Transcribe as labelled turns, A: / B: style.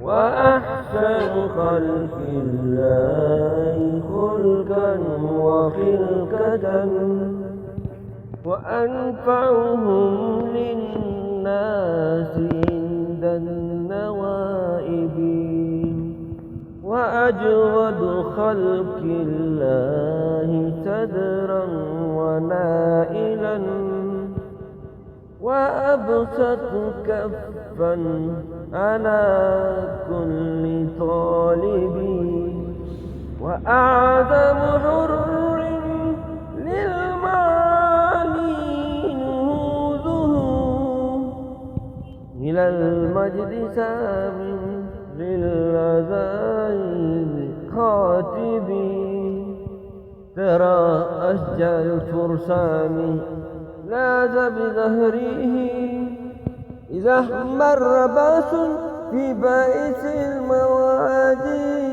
A: وأحسن خلق الله خلقا وخلقة، وأنفعهم للناس عند النوائب، وأجود خلق الله صدرا ونائلا، وأبسط كفا على كل طالب، وأعظم حر للمعالي نهوضه، إلى المجد سام للعزائز خاتبي. ترى أشجار الفرسان لاذ بظهره، إذا احمر باس في بائس المواجع،